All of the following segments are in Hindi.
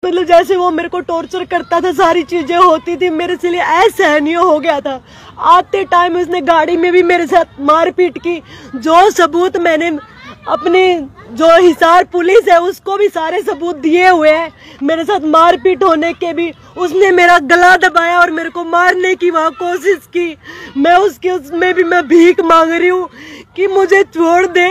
मतलब जैसे वो मेरे को टॉर्चर करता था, सारी चीजें होती थी मेरे से लिए असहनीय हो गया था। आते टाइम उसने गाड़ी में भी मेरे साथ मारपीट की। जो सबूत मैंने अपनी जो हिसार पुलिस है उसको भी सारे सबूत दिए हुए हैं। मेरे साथ मारपीट होने के भी उसने मेरा गला दबाया और मेरे को मारने की वहां कोशिश की। मैं उसमें भी मैं भीख मांग रही हूँ कि मुझे छोड़ दे।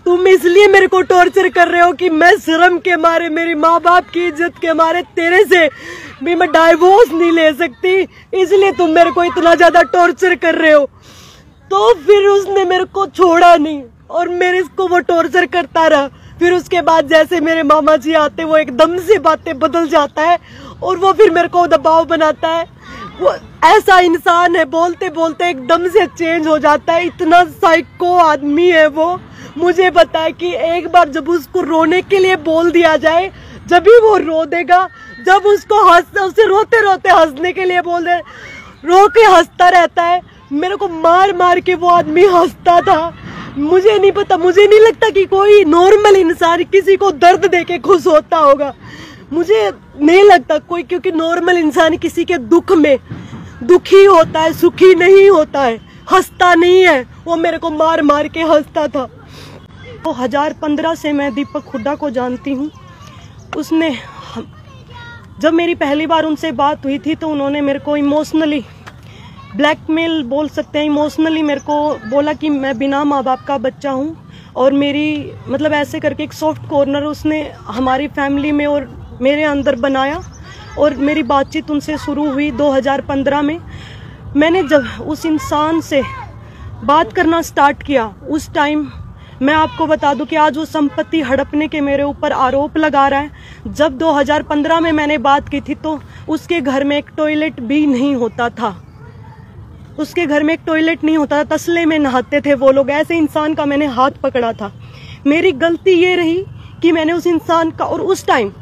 तुम इसलिए मेरे को टॉर्चर कर रहे हो कि मैं शर्म के मारे, मेरी माँ बाप की इज्जत के मारे तेरे से भी मैं डाइवोर्स नहीं ले सकती, इसलिए तुम मेरे को इतना ज्यादा टॉर्चर कर रहे हो। तो फिर उसने मेरे को छोड़ा नहीं और मेरे को वो टॉर्चर करता रहा। फिर उसके बाद जैसे मेरे मामा जी आते वो एकदम से बातें बदल जाता है और वो फिर मेरे को दबाव बनाता है। वो ऐसा इंसान है, बोलते बोलते एकदम से चेंज हो जाता है। इतना साइको आदमी है वो। मुझे पता है कि एक बार जब उसको रोने के लिए बोल दिया जाए, जब भी वो रो देगा, जब उसको उसे रोते रोते हंसने के लिए बोल दे, रो के हंसता रहता है। मेरे को मार मार के वो आदमी हंसता था। मुझे नहीं पता, मुझे नहीं लगता कि कोई नॉर्मल इंसान किसी को दर्द देके खुश होता होगा। मुझे नहीं लगता कोई, क्योंकि नॉर्मल इंसान किसी के दुख में दुखी होता है, सुखी नहीं होता है, हंसता नहीं है। वो मेरे को मार मार के हंसता था। 2015 से मैं दीपक हुड्डा को जानती हूँ। उसने जब मेरी पहली बार उनसे बात हुई थी तो उन्होंने मेरे को इमोशनली ब्लैकमेल बोल सकते हैं, इमोशनली मेरे को बोला कि मैं बिना माँ बाप का बच्चा हूँ और मेरी मतलब ऐसे करके एक सॉफ्ट कॉर्नर उसने हमारी फैमिली में और मेरे अंदर बनाया। और मेरी बातचीत उनसे शुरू हुई 2015 में। मैंने जब उस इंसान से बात करना स्टार्ट किया, उस टाइम मैं आपको बता दूं कि आज वो संपत्ति हड़पने के मेरे ऊपर आरोप लगा रहा है। जब 2015 में मैंने बात की थी तो उसके घर में एक टॉयलेट भी नहीं होता था। उसके घर में एक टॉयलेट नहीं होता था, तसले में नहाते थे वो लोग। ऐसे इंसान का मैंने हाथ पकड़ा था। मेरी गलती ये रही कि मैंने उस इंसान का, और उस टाइम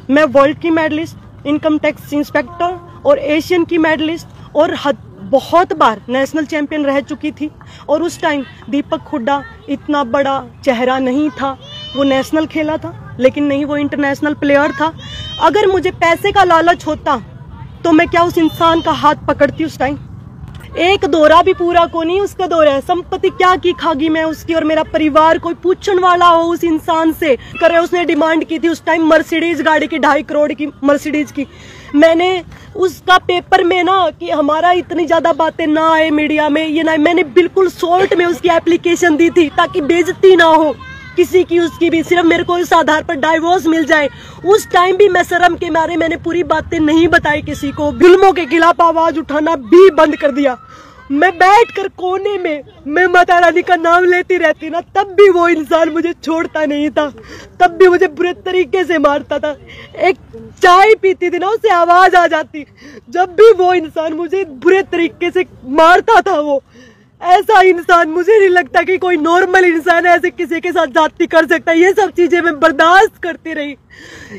मैं वर्ल्ड की मेडलिस्ट, इनकम टैक्स इंस्पेक्टर और एशियन की मेडलिस्ट और बहुत बार नेशनल चैंपियन रह चुकी थी। और उस टाइम दीपक हुड्डा इतना बड़ा चेहरा नहीं था। वो नेशनल खेला था लेकिन नहीं, वो इंटरनेशनल प्लेयर था। अगर मुझे पैसे का लालच होता तो मैं क्या उस इंसान का हाथ पकड़ती उस टाइम? एक दौरा भी पूरा को नहीं उसका दौरा है। संपत्ति क्या की खागी मैं उसकी और मेरा परिवार। कोई पूछने वाला हो उस इंसान से करे। उसने डिमांड की थी उस टाइम मर्सिडीज गाड़ी की, 2.5 करोड़ की मर्सिडीज की। मैंने उसका पेपर में ना कि हमारा इतनी ज्यादा बातें ना आए मीडिया में, ये ना, मैंने बिल्कुल शॉर्ट में उसकी एप्लीकेशन दी थी ताकि बेइज्जती ना हो किसी की, उसकी भी। सिर्फ मेरे को इस आधार पर डाइवोर्स मिल जाए। उस टाइम भी मैं शर्म के मारे मैंने पूरी बातें नहीं बताई किसी को। जुल्मों के खिलाफ आवाज उठाना भी बंद कर दिया। मैं बैठकर कोने में मैं माता रानी का नाम लेती रहती ना, तब भी वो इंसान मुझे छोड़ता नहीं था। तब भी मुझे बुरे तरीके से मारता था। एक चाय पीती थी ना, उससे आवाज आ जाती। जब भी वो इंसान मुझे बुरे तरीके से मारता था, वो ऐसा इंसान मुझे नहीं लगता कि कोई नॉर्मल इंसान ऐसे किसी के साथ जाती कर सकता है। ये सब चीजें मैं बर्दाश्त करती रही,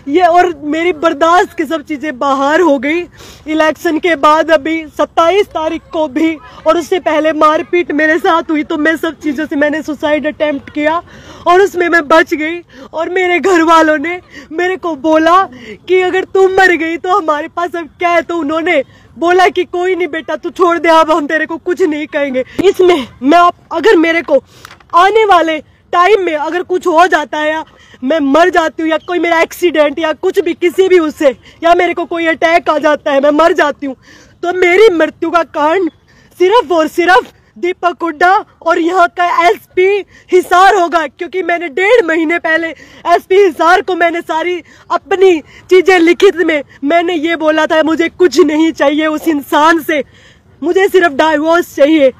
ये और मेरी बर्दाश्त की सब चीजें बाहर हो गई। इलेक्शन के बाद अभी 27 तारीख को भी और उससे पहले मारपीट मेरे साथ हुई, तो मैं सब चीजों से मैंने सुसाइड अटेम्प्ट किया और उसमें मैं बच गई। और मेरे घर वालों ने मेरे को बोला कि अगर तुम मर गई तो हमारे पास अब क्या है। तो उन्होंने बोला कि कोई नहीं बेटा, तू छोड़ दे, अब हम तेरे को कुछ नहीं कहेंगे। इसमें मैं अगर मेरे को आने वाले टाइम में अगर कुछ हो जाता है या मैं मर जाती हूँ या कोई मेरा एक्सीडेंट या कुछ भी किसी भी उससे, या मेरे को कोई अटैक आ जाता है, मैं मर जाती हूँ, तो मेरी मृत्यु का कारण सिर्फ और सिर्फ दीपक हुड्डा और यहाँ का एसपी हिसार होगा। क्योंकि मैंने 1.5 महीने पहले एसपी हिसार को मैंने सारी अपनी चीजें लिखित में मैंने ये बोला था, मुझे कुछ नहीं चाहिए उस इंसान से, मुझे सिर्फ डाइवोर्स चाहिए।